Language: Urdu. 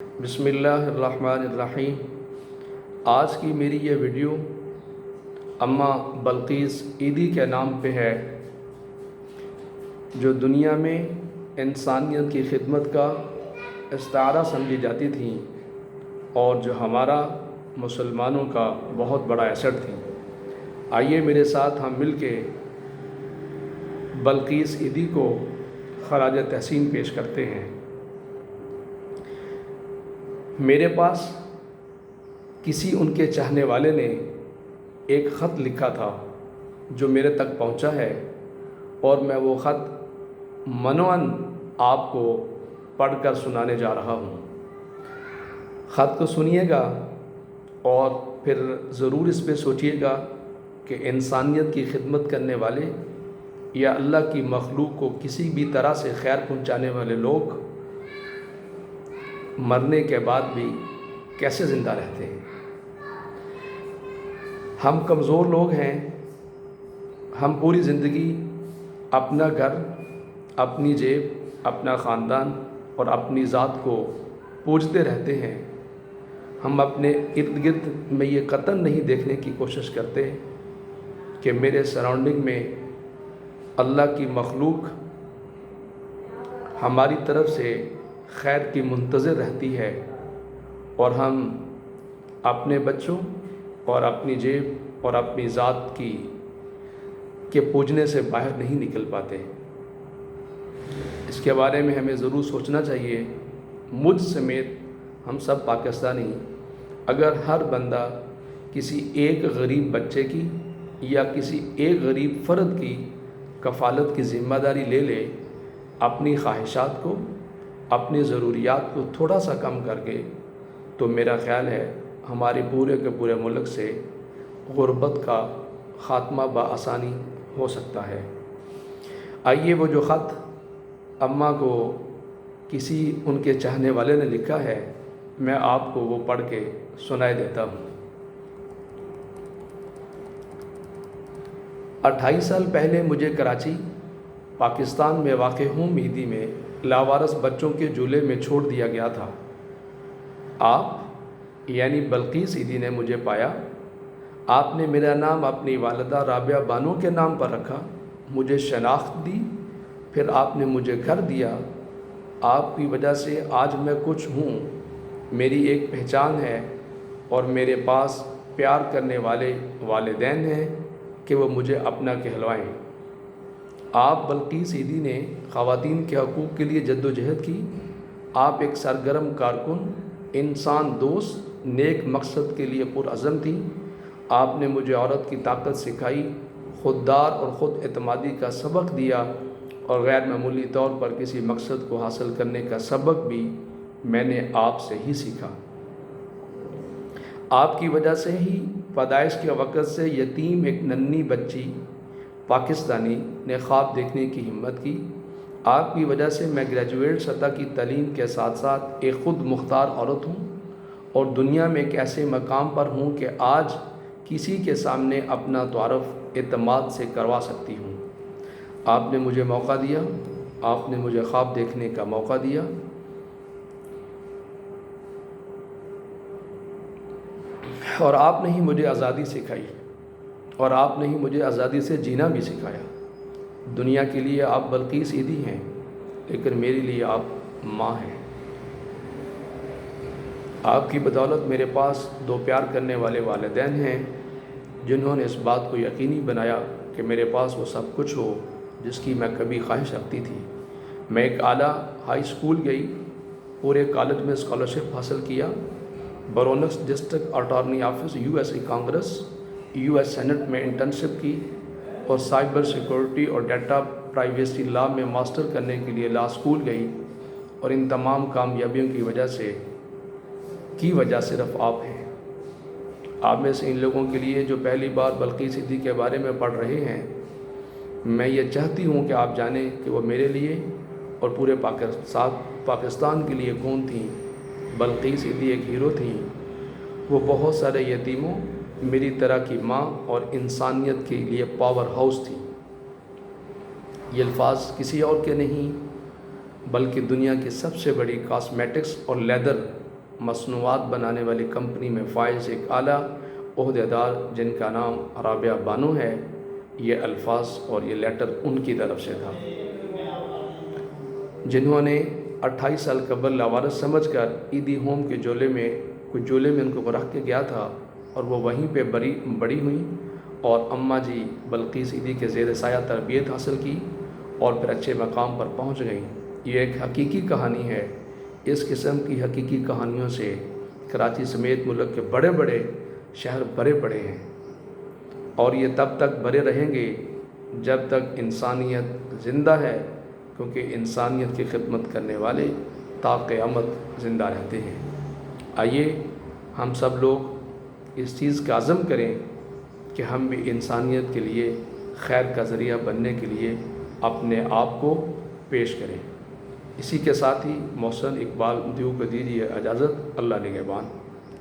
بسم اللہ الرحمن الرحیم۔ آج کی میری یہ ویڈیو اماں بلقیس عیدی کے نام پہ ہے، جو دنیا میں انسانیت کی خدمت کا استعارہ سمجھی جاتی تھیں اور جو ہمارا مسلمانوں کا بہت بڑا ایسٹ تھیں۔ آئیے میرے ساتھ ہم مل کے بلقیس عیدی کو خراج تحسین پیش کرتے ہیں۔ میرے پاس کسی ان کے چاہنے والے نے ایک خط لکھا تھا جو میرے تک پہنچا ہے، اور میں وہ خط منوعاً آپ کو پڑھ کر سنانے جا رہا ہوں۔ خط کو سنیے گا اور پھر ضرور اس پہ سوچیے گا کہ انسانیت کی خدمت کرنے والے یا اللہ کی مخلوق کو کسی بھی طرح سے خیر پہنچانے والے لوگ مرنے کے بعد بھی کیسے زندہ رہتے ہیں۔ ہم کمزور لوگ ہیں، ہم پوری زندگی اپنا گھر، اپنی جیب، اپنا خاندان اور اپنی ذات کو پوجتے رہتے ہیں۔ ہم اپنے ارد گرد میں یہ قطعاً نہیں دیکھنے کی کوشش کرتے کہ میرے سراؤنڈنگ میں اللہ کی مخلوق ہماری طرف سے خیر کی منتظر رہتی ہے، اور ہم اپنے بچوں اور اپنی جیب اور اپنی ذات کے پوجنے سے باہر نہیں نکل پاتے۔ اس کے بارے میں ہمیں ضرور سوچنا چاہیے۔ مجھ سمیت ہم سب پاکستانی اگر ہر بندہ کسی ایک غریب بچے کی یا کسی ایک غریب فرد کی کفالت کی ذمہ داری لے لے، اپنی خواہشات کو، اپنی ضروریات کو تھوڑا سا کم کر کے، تو میرا خیال ہے ہمارے پورے کے پورے ملک سے غربت کا خاتمہ بآسانی ہو سکتا ہے۔ آئیے وہ جو خط اماں کو کسی ان کے چاہنے والے نے لکھا ہے، میں آپ کو وہ پڑھ کے سنائے دیتا ہوں۔ 28 سال پہلے مجھے کراچی پاکستان میں واقع ہوم عیدی میں لاوارث بچوں کے جھولے میں چھوڑ دیا گیا تھا۔ آپ یعنی بلقیس عیدی نے مجھے پایا۔ آپ نے میرا نام اپنی والدہ رابعہ بانو کے نام پر رکھا، مجھے شناخت دی، پھر آپ نے مجھے گھر دیا۔ آپ کی وجہ سے آج میں کچھ ہوں، میری ایک پہچان ہے، اور میرے پاس پیار کرنے والے والدین ہیں کہ وہ مجھے اپنا کہلوائیں۔ آپ بلقیس عیدی نے خواتین کے حقوق کے لیے جدوجہد کی۔ آپ ایک سرگرم کارکن، انسان دوست، نیک مقصد کے لیے پرعزم تھیں۔ آپ نے مجھے عورت کی طاقت سکھائی، خوددار اور خود اعتمادی کا سبق دیا، اور غیر معمولی طور پر کسی مقصد کو حاصل کرنے کا سبق بھی میں نے آپ سے ہی سیکھا۔ آپ کی وجہ سے ہی پیدائش کے وقت سے یتیم ایک ننھی بچی پاکستانی نے خواب دیکھنے کی ہمت کی۔ آپ کی وجہ سے میں گریجویٹ سطح کی تعلیم کے ساتھ ساتھ ایک خود مختار عورت ہوں، اور دنیا میں ایک ایسے مقام پر ہوں کہ آج کسی کے سامنے اپنا تعارف اعتماد سے کروا سکتی ہوں۔ آپ نے مجھے موقع دیا، آپ نے مجھے خواب دیکھنے کا موقع دیا، اور آپ نے ہی مجھے آزادی سکھائی، اور آپ نے ہی مجھے آزادی سے جینا بھی سکھایا۔ دنیا کے لیے آپ بلقیس عیدی ہیں، لیکن میرے لیے آپ ماں ہیں۔ آپ کی بدولت میرے پاس 2 پیار کرنے والے والدین ہیں، جنہوں نے اس بات کو یقینی بنایا کہ میرے پاس وہ سب کچھ ہو جس کی میں کبھی خواہش رکھتی تھی۔ میں ایک اعلیٰ ہائی اسکول گئی، پورے کالج میں اسکالرشپ حاصل کیا، Bronx district attorney office USA Congress, US senate میں انٹرنشپ کی، اور سائبر سیکورٹی اور ڈیٹا پرائیویسی لا میں ماسٹر کرنے کے لیے لا اسکول گئی، اور ان تمام کامیابیوں کی وجہ صرف آپ ہیں۔ آپ میں سے ان لوگوں کے لیے جو پہلی بار بلقیس عیدی کے بارے میں پڑھ رہے ہیں، میں یہ چاہتی ہوں کہ آپ جانیں کہ وہ میرے لیے اور پورے پاکستان کے لیے کون تھیں۔ بلقیس عیدی ایک ہیرو تھیں۔ وہ بہت سارے یتیموں، میری طرح کی ماں اور انسانیت کے لیے پاور ہاؤس تھی۔ یہ الفاظ کسی اور کے نہیں، بلکہ دنیا کی سب سے بڑی کاسمیٹکس اور لیدر مصنوعات بنانے والی کمپنی میں فائز ایک اعلیٰ عہدیدار جن کا نام رابعہ بانو ہے، یہ الفاظ اور یہ لیٹر ان کی طرف سے تھا، جنہوں نے 28 سال قبل لاوارث سمجھ کر عیدی ہوم کے جولے میں ان کو رکھ کے گیا تھا، اور وہ وہیں پہ بڑی ہوئیں اور اماں جی بلقیس عیدی کے زیر سایہ تربیت حاصل کی اور پھر اچھے مقام پر پہنچ گئیں۔ یہ ایک حقیقی کہانی ہے۔ اس قسم کی حقیقی کہانیوں سے کراچی سمیت ملک کے بڑے بڑے شہر بھرے پڑے ہیں، اور یہ تب تک بھرے رہیں گے جب تک انسانیت زندہ ہے، کیونکہ انسانیت کی خدمت کرنے والے تا قیامت زندہ رہتے ہیں۔ آئیے ہم سب لوگ اس چیز کا عزم کریں کہ ہم بھی انسانیت کے لیے خیر کا ذریعہ بننے کے لیے اپنے آپ کو پیش کریں۔ اسی کے ساتھ ہی محسن اقبال دیو کو دیجیے اجازت۔ اللہ نگہبان۔